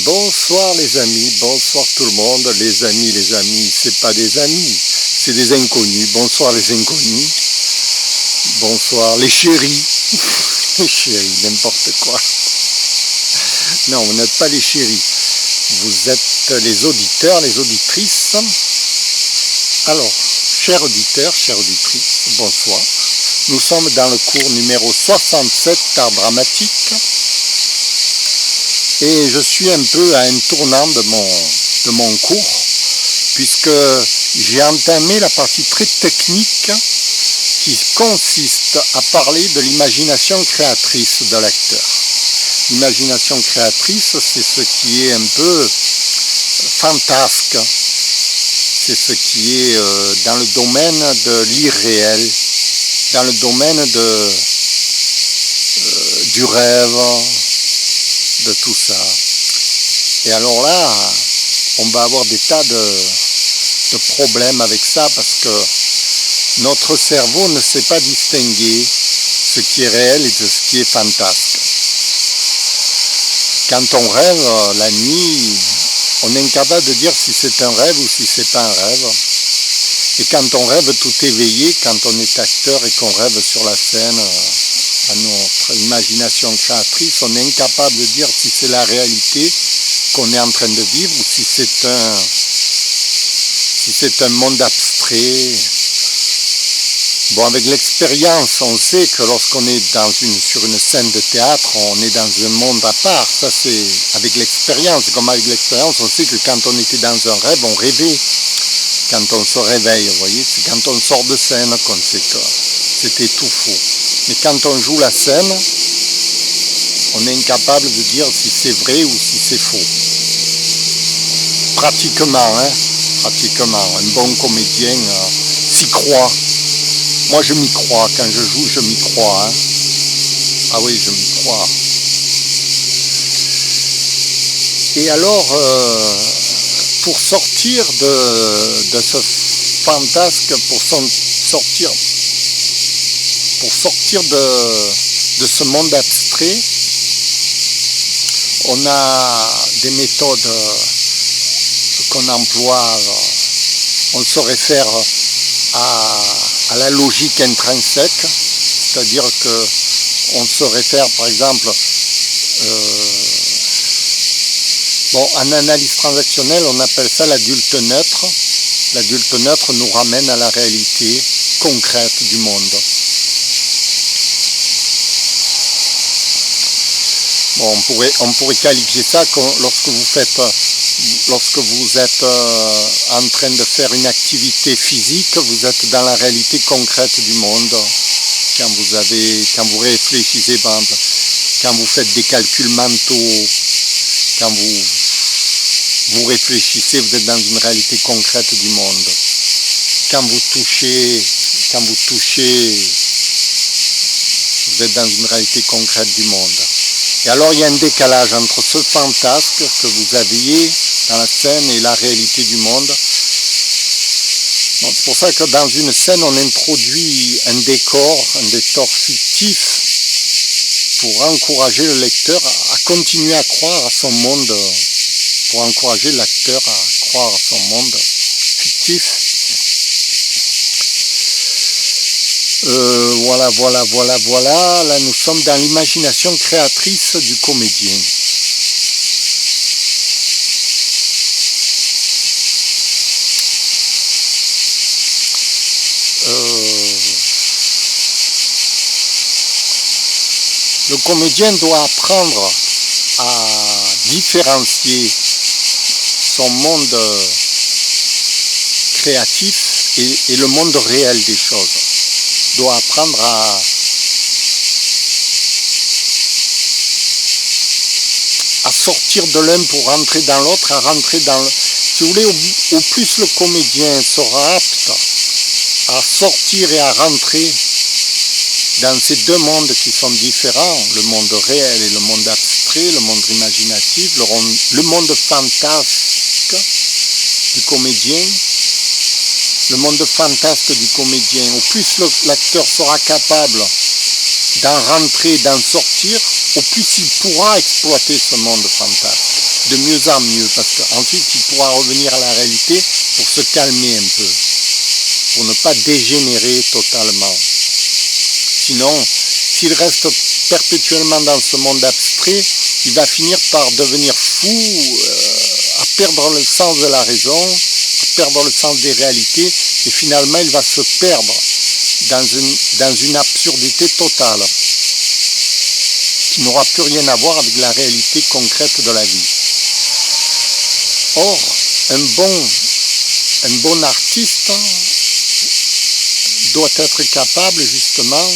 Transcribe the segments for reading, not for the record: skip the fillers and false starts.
Bonsoir les amis, bonsoir tout le monde. Les amis, c'est pas des amis, c'est des inconnus. Bonsoir les inconnus. Bonsoir les chéris. Les chéris, n'importe quoi. Non, vous n'êtes pas les chéris. Vous êtes les auditeurs, les auditrices. Alors, chers auditeurs, chères auditrices, bonsoir. Nous sommes dans le cours numéro 67 d'art dramatique. Et je suis un peu à un tournant de mon cours, puisque j'ai entamé la partie très technique qui consiste à parler de l'imagination créatrice de l'acteur. L'imagination créatrice, c'est ce qui est un peu fantasque, c'est ce qui est dans le domaine de l'irréel, dans le domaine du rêve, de tout ça. Et alors là, on va avoir des tas de problèmes avec ça parce que notre cerveau ne sait pas distinguer ce qui est réel et de ce qui est fantasque. Quand on rêve la nuit, on est incapable de dire si c'est un rêve ou si c'est pas un rêve. Et quand on rêve tout éveillé, quand on est acteur et qu'on rêve sur la scène, à notre imagination créatrice, on est incapable de dire si c'est la réalité qu'on est en train de vivre ou si c'est un monde abstrait. Bon, avec l'expérience, on sait que lorsqu'on est sur une scène de théâtre, on est dans un monde à part. Ça, c'est avec l'expérience. Comme avec l'expérience, on sait que quand on était dans un rêve, on rêvait. Quand on se réveille, vous voyez, c'est quand on sort de scène qu'on sait que c'était tout faux. Mais quand on joue la scène, on est incapable de dire si c'est vrai ou si c'est faux. Pratiquement, hein, pratiquement. Un bon comédien s'y croit. Moi, je m'y crois. Quand je joue, je m'y crois. Hein. Ah oui, je m'y crois. Et alors, pour sortir de ce fantasque, pour sortir de ce monde abstrait, on a des méthodes qu'on emploie. On se réfère à la logique intrinsèque, c'est-à-dire qu'on se réfère par exemple, en analyse transactionnelle on appelle ça l'adulte neutre. L'adulte neutre nous ramène à la réalité concrète du monde. Bon, on pourrait qualifier ça lorsque vous êtes en train de faire une activité physique, vous êtes dans la réalité concrète du monde. Quand vous réfléchissez, par exemple, quand vous faites des calculs mentaux, quand vous réfléchissez, vous êtes dans une réalité concrète du monde. Quand vous touchez, vous êtes dans une réalité concrète du monde. Et alors il y a un décalage entre ce fantasque que vous aviez dans la scène et la réalité du monde. C'est pour ça que dans une scène, on introduit un décor fictif pour encourager le lecteur à continuer à croire à son monde, pour encourager l'acteur à croire à son monde fictif. Voilà. Là, nous sommes dans l'imagination créatrice du comédien. Le comédien doit apprendre à différencier son monde créatif et le monde réel des choses. Il doit apprendre à sortir de l'un pour rentrer dans l'autre, si vous voulez, au plus le comédien sera apte à sortir et à rentrer dans ces deux mondes qui sont différents, le monde réel et le monde abstrait, le monde imaginatif, le monde fantasque du comédien, au plus l'acteur sera capable d'en rentrer, d'en sortir, au plus il pourra exploiter ce monde fantasme, de mieux en mieux, parce qu'ensuite il pourra revenir à la réalité pour se calmer un peu, pour ne pas dégénérer totalement. Sinon, s'il reste perpétuellement dans ce monde abstrait, il va finir par devenir fou, à perdre le sens de la raison, à perdre le sens des réalités, et finalement il va se perdre dans une absurdité totale, qui n'aura plus rien à voir avec la réalité concrète de la vie. Or, un bon artiste doit être capable justement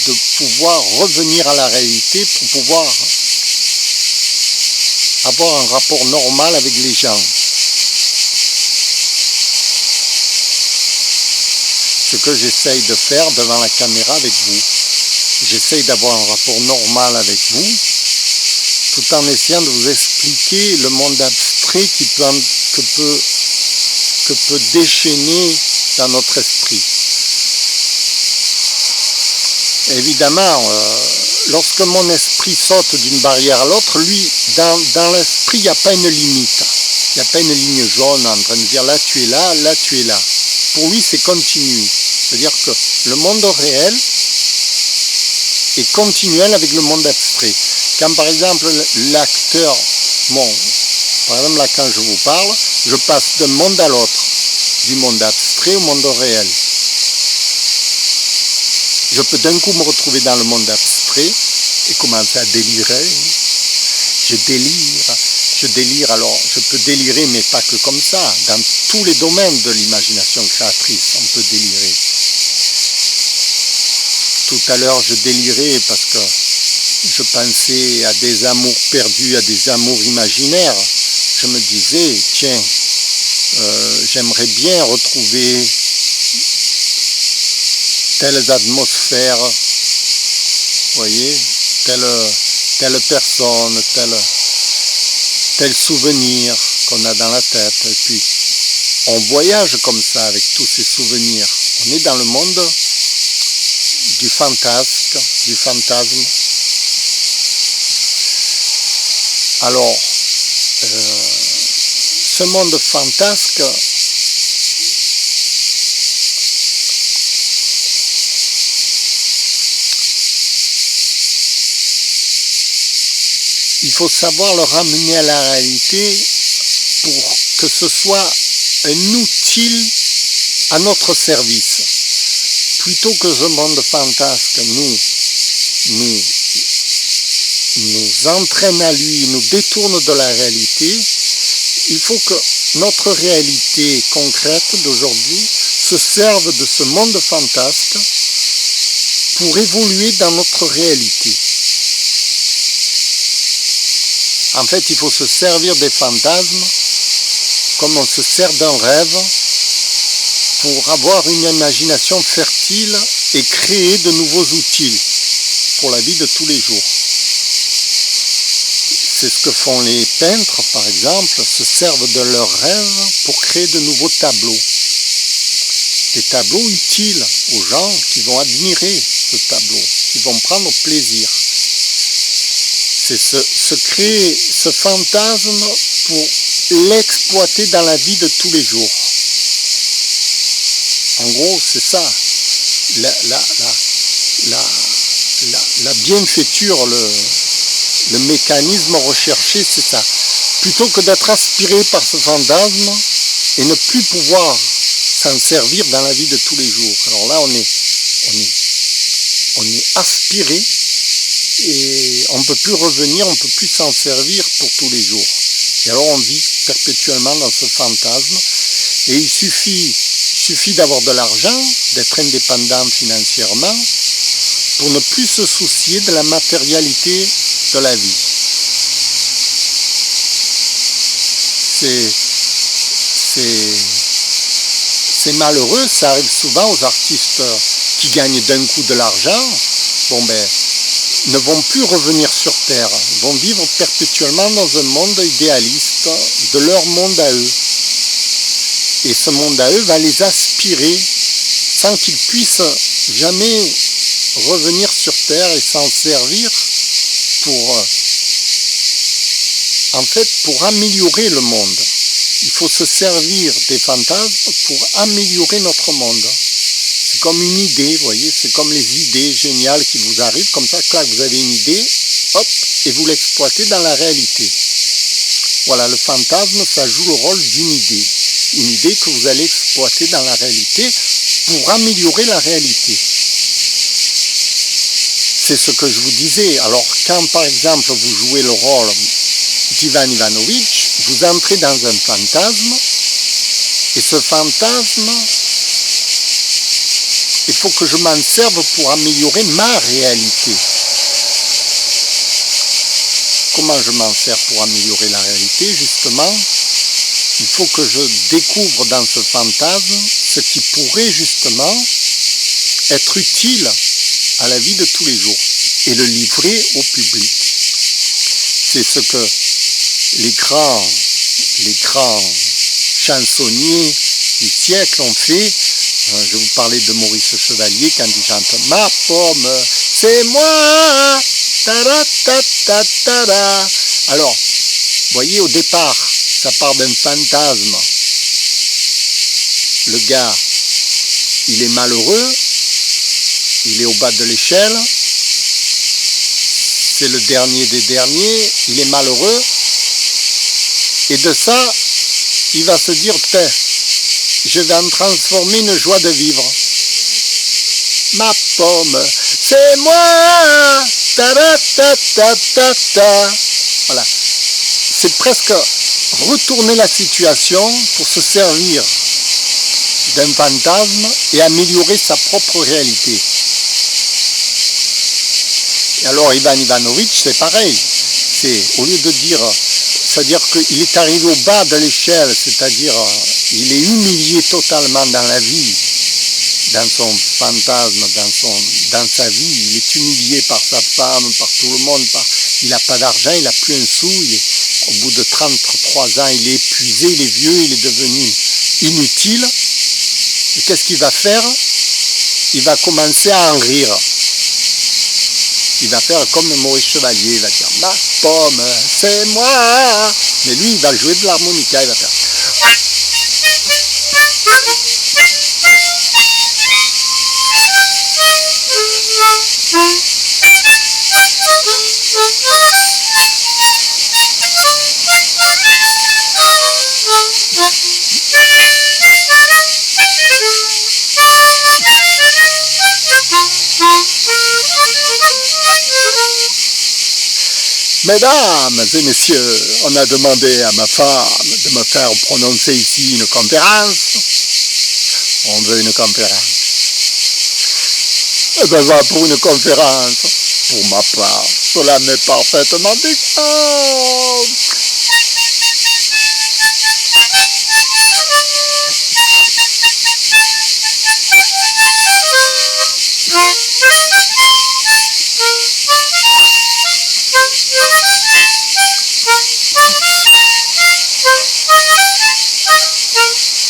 de pouvoir revenir à la réalité pour pouvoir avoir un rapport normal avec les gens. Ce que j'essaye de faire devant la caméra avec vous. J'essaye d'avoir un rapport normal avec vous, tout en essayant de vous expliquer le monde abstrait que peut déchaîner dans notre esprit. Évidemment, lorsque mon esprit saute d'une barrière à l'autre, lui, dans l'esprit, il n'y a pas une limite. Il n'y a pas une ligne jaune en train de dire là tu es là, là tu es là. Pour lui, c'est continu. C'est-à-dire que le monde réel est continuel avec le monde abstrait. Quand par exemple l'acteur, par exemple là quand je vous parle, je passe d'un monde à l'autre, du monde abstrait au monde réel. Je peux d'un coup me retrouver dans le monde abstrait et commencer à délirer. Je délire, alors je peux délirer, mais pas que comme ça. Dans tous les domaines de l'imagination créatrice, on peut délirer. Tout à l'heure, je délirais parce que je pensais à des amours perdus, à des amours imaginaires. Je me disais, tiens, j'aimerais bien retrouver telles atmosphères, vous voyez, telle personne, tel souvenir qu'on a dans la tête. Et puis, on voyage comme ça avec tous ces souvenirs. On est dans le monde du fantasme. Alors, ce monde fantasque, il faut savoir le ramener à la réalité pour que ce soit un outil à notre service. Plutôt que ce monde fantasque nous entraîne à lui, nous détourne de la réalité, il faut que notre réalité concrète d'aujourd'hui se serve de ce monde fantasque pour évoluer dans notre réalité. En fait, il faut se servir des fantasmes comme on se sert d'un rêve pour avoir une imagination fertile et créer de nouveaux outils pour la vie de tous les jours. C'est ce que font les peintres, par exemple, se servent de leurs rêves pour créer de nouveaux tableaux. Des tableaux utiles aux gens qui vont admirer ce tableau, qui vont prendre plaisir. C'est se créer ce fantasme pour l'exploiter dans la vie de tous les jours. En gros, c'est ça, la bienfaiture, le mécanisme recherché, c'est ça. Plutôt que d'être aspiré par ce fantasme et ne plus pouvoir s'en servir dans la vie de tous les jours. Alors là, on est aspiré et on ne peut plus revenir, on ne peut plus s'en servir pour tous les jours. Et alors on vit perpétuellement dans ce fantasme et il suffit d'avoir de l'argent, d'être indépendant financièrement pour ne plus se soucier de la matérialité de la vie. C'est malheureux, ça arrive souvent aux artistes qui gagnent d'un coup de l'argent, ne vont plus revenir sur Terre, vont vivre perpétuellement dans un monde idéaliste, de leur monde à eux. Et ce monde à eux va les aspirer sans qu'ils puissent jamais revenir sur Terre et s'en servir pour, en fait, pour améliorer le monde. Il faut se servir des fantasmes pour améliorer notre monde. C'est comme une idée, vous voyez, c'est comme les idées géniales qui vous arrivent, comme ça, clac, vous avez une idée, hop, et vous l'exploitez dans la réalité. Voilà, le fantasme, ça joue le rôle d'une idée que vous allez exploiter dans la réalité pour améliorer la réalité. C'est ce que je vous disais. Alors, quand par exemple vous jouez le rôle d'Ivan Ivanovitch, vous entrez dans un fantasme, et ce fantasme, il faut que je m'en serve pour améliorer ma réalité. Comment je m'en sers pour améliorer la réalité? Justement, il faut que je découvre dans ce fantasme ce qui pourrait justement être utile à la vie de tous les jours et le livrer au public. C'est ce que les grands chansonniers du siècle ont fait. Je vous parlais de Maurice Chevalier quand il chante « Ma pomme, c'est moi !» Tara. Alors, vous voyez, au départ, ça part d'un fantasme. Le gars, il est malheureux, il est au bas de l'échelle, c'est le dernier des derniers, il est malheureux, et de ça, il va se dire, putain, je vais en transformer une joie de vivre. Ma pomme, c'est moi. Voilà. C'est presque retourner la situation pour se servir d'un fantasme et améliorer sa propre réalité. Et alors Ivan Ivanovitch, c'est pareil. C'est au lieu de dire, c'est-à-dire qu'il est arrivé au bas de l'échelle, c'est-à-dire il est humilié totalement dans la vie, dans son fantasme, dans sa vie, il est humilié par sa femme, par tout le monde, il n'a pas d'argent, il n'a plus un sou, au bout de 33 ans, il est épuisé, il est vieux, il est devenu inutile. Et qu'est-ce qu'il va faire? Il va commencer à en rire. Il va faire comme Maurice Chevalier, il va dire « Ma pomme, c'est moi !» Mais lui, il va jouer de l'harmonica, il va faire... Mesdames et messieurs, on a demandé à ma femme de me faire prononcer ici une conférence. On veut une conférence. Eh bien, va pour une conférence. Pour ma part, cela m'est parfaitement égal.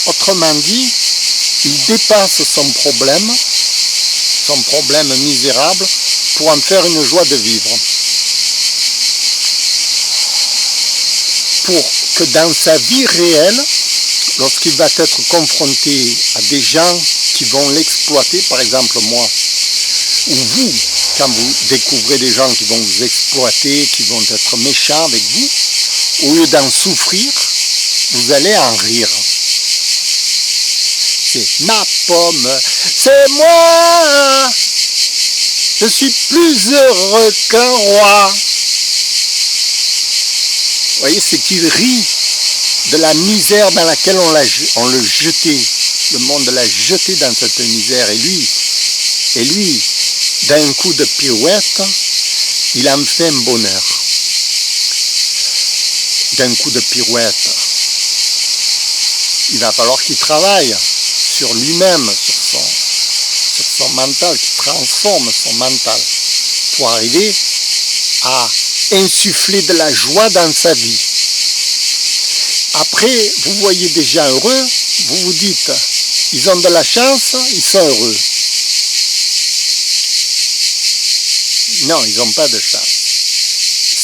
Autrement dit, il dépasse son problème misérable, pour en faire une joie de vivre. Pour que dans sa vie réelle, lorsqu'il va être confronté à des gens qui vont l'exploiter, par exemple moi, ou vous, quand vous découvrez des gens qui vont vous exploiter, qui vont être méchants avec vous, au lieu d'en souffrir, vous allez en rire. C'est ma pomme, c'est moi, je suis plus heureux qu'un roi. Vous voyez, c'est qu'il rit de la misère dans laquelle on le jetait. Le monde l'a jeté dans cette misère. Et lui, d'un coup de pirouette, il en fait un bonheur. D'un coup de pirouette. Il va falloir qu'il travaille sur lui-même, sur son mental, qu'il transforme son mental pour arriver à insuffler de la joie dans sa vie. Après, vous voyez des gens heureux, vous vous dites, ils ont de la chance, ils sont heureux. Non, ils n'ont pas de chance.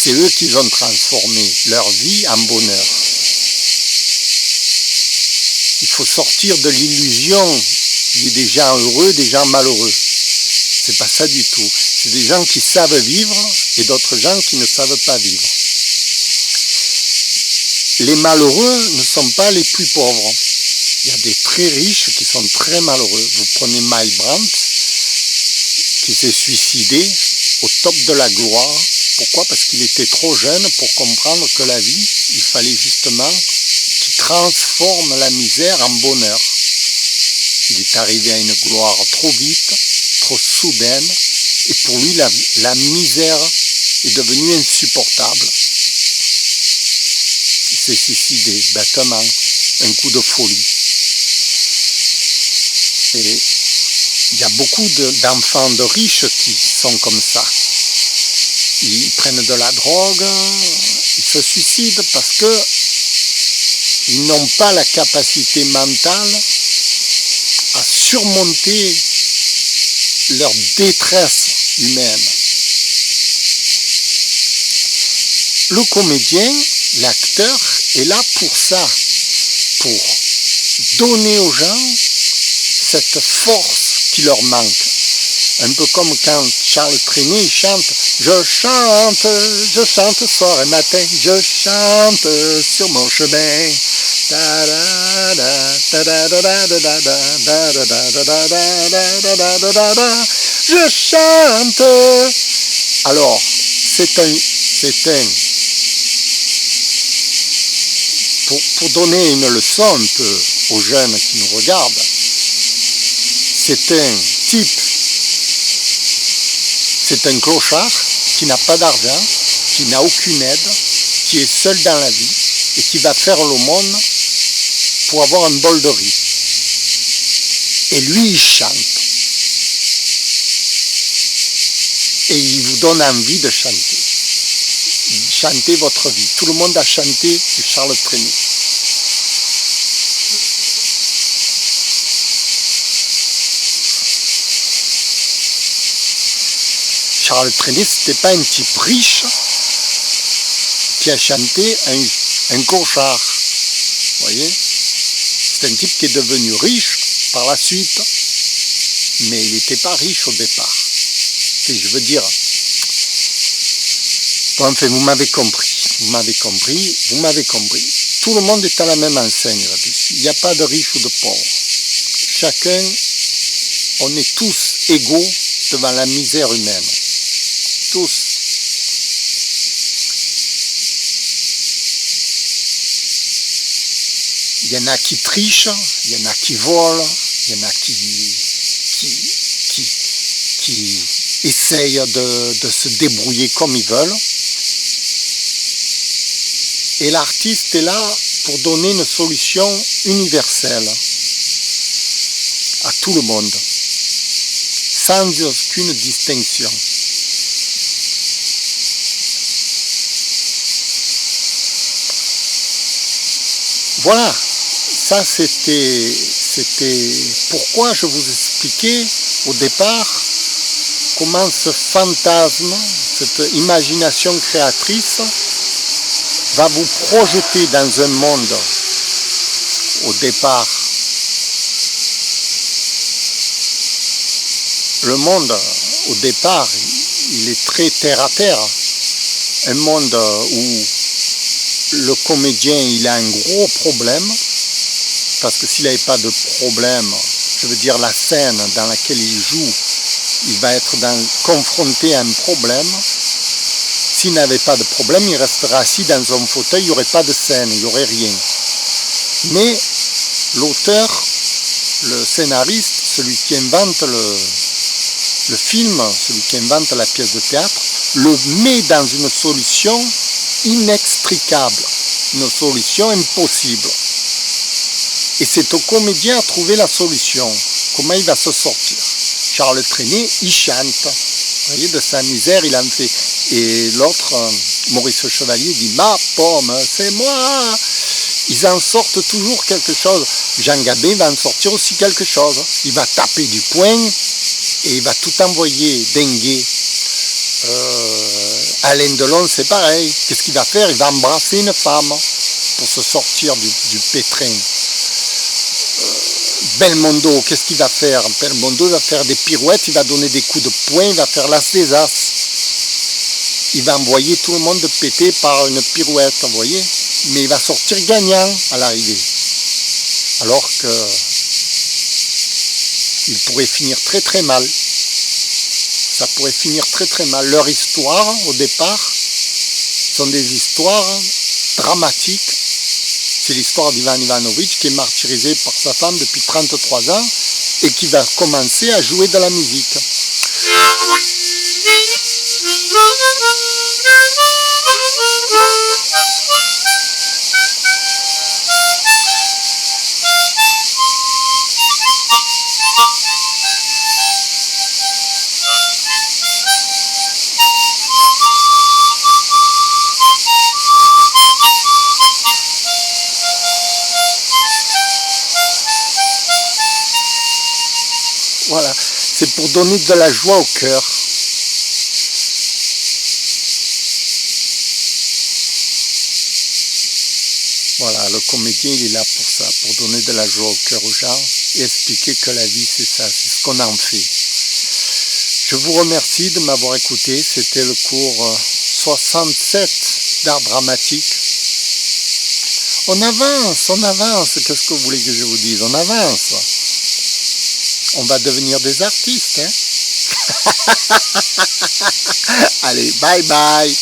C'est eux qui ont transformé leur vie en bonheur. Il faut sortir de l'illusion qu'il y a des gens heureux, des gens malheureux. C'est pas ça du tout. C'est des gens qui savent vivre et d'autres gens qui ne savent pas vivre. Les malheureux ne sont pas les plus pauvres. Il y a des très riches qui sont très malheureux. Vous prenez Mike Brandt, qui s'est suicidé au top de la gloire. Pourquoi? Parce qu'il était trop jeune pour comprendre que la vie, il fallait justement qu'il transforme la misère en bonheur. Il est arrivé à une gloire trop vite, trop soudaine, et pour lui, la misère est devenue insupportable. Il s'est suicidé bêtement, un coup de folie. Et il y a beaucoup d'enfants de riches qui sont comme ça. Ils prennent de la drogue, ils se suicident parce que ils n'ont pas la capacité mentale à surmonter leur détresse humaine. Le comédien, l'acteur, est là pour ça, pour donner aux gens cette force qui leur manque. Un peu comme quand Charles Trenet chante « Je chante soir et matin, je chante sur mon chemin. » Je chante. Alors, c'est un pour donner une leçon un peu aux jeunes qui nous regardent, c'est un type, c'est un clochard qui n'a pas d'argent, qui n'a aucune aide, qui est seul dans la vie et qui va faire l'aumône pour avoir un bol de riz. Et lui, il chante. Et il vous donne envie de chanter. Chantez votre vie. Tout le monde a chanté du Charles Trenet. Charles Trenet, c'était pas un type riche qui a chanté un clochard. Vous voyez? C'est un type qui est devenu riche par la suite, mais il n'était pas riche au départ. Et je veux dire, bon, enfin, vous m'avez compris. Tout le monde est à la même enseigne là-dessus. Il n'y a pas de riche ou de pauvre. Chacun, on est tous égaux devant la misère humaine. Tous. Il y en a qui trichent, il y en a qui volent, il y en a qui essayent de se débrouiller comme ils veulent. Et l'artiste est là pour donner une solution universelle à tout le monde, sans aucune distinction. Voilà, ça c'était pourquoi je vous expliquais au départ comment ce fantasme, cette imagination créatrice va vous projeter dans un monde au départ. Le monde, au départ, il est très terre à terre. Un monde où le comédien, il a un gros problème, parce que s'il n'avait pas de problème, je veux dire la scène dans laquelle il joue, il va être confronté à un problème. S'il n'avait pas de problème, il resterait assis dans un fauteuil, il n'y aurait pas de scène, il n'y aurait rien. Mais l'auteur, le scénariste, celui qui invente le film, celui qui invente la pièce de théâtre, le met dans une solution inextricable, une solution impossible. Et c'est au comédien à trouver la solution. Comment il va se sortir? Charles Trenet, il chante. Vous voyez, de sa misère, il en fait. Et l'autre, Maurice Chevalier, dit « Ma pomme, c'est moi !» Ils en sortent toujours quelque chose. Jean Gabin va en sortir aussi quelque chose. Il va taper du poing et il va tout envoyer dinguer. Alain Delon, c'est pareil. Qu'est-ce qu'il va faire? Il va embrasser une femme pour se sortir du pétrin. Belmondo, qu'est-ce qu'il va faire? Belmondo va faire des pirouettes, il va donner des coups de poing, il va faire l'as des as. Il va envoyer tout le monde de péter par une pirouette, vous voyez? Mais il va sortir gagnant à l'arrivée. Alors que il pourrait finir très très mal. Ça pourrait finir très très mal. Leur histoire, au départ, sont des histoires dramatiques. C'est l'histoire d'Ivan Ivanovic qui est martyrisé par sa femme depuis 33 ans et qui va commencer à jouer de la musique. Voilà, c'est pour donner de la joie au cœur. Voilà, le comédien il est là pour ça, pour donner de la joie au cœur aux gens et expliquer que la vie c'est ça, c'est ce qu'on en fait. Je vous remercie de m'avoir écouté, c'était le cours 67 d'art dramatique. On avance, qu'est-ce que vous voulez que je vous dise? On avance. On va devenir des artistes, hein? Allez, bye bye.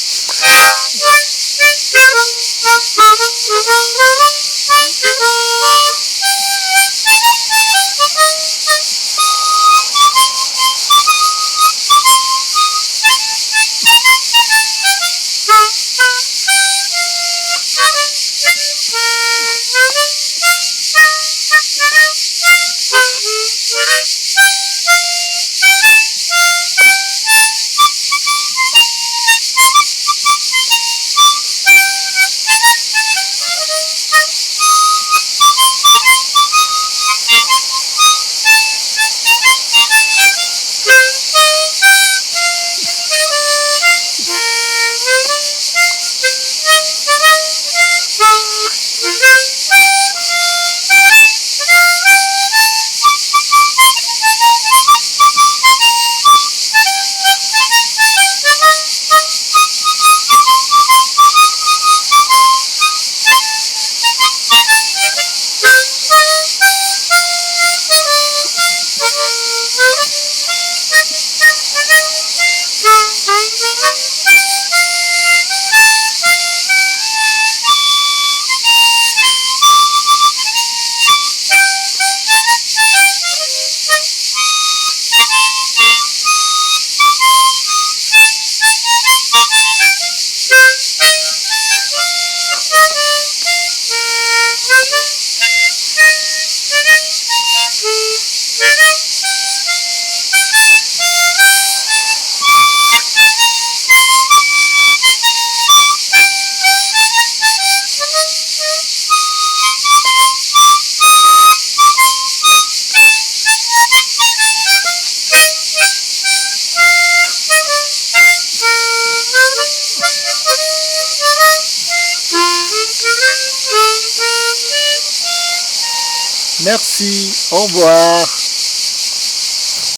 Merci, au revoir.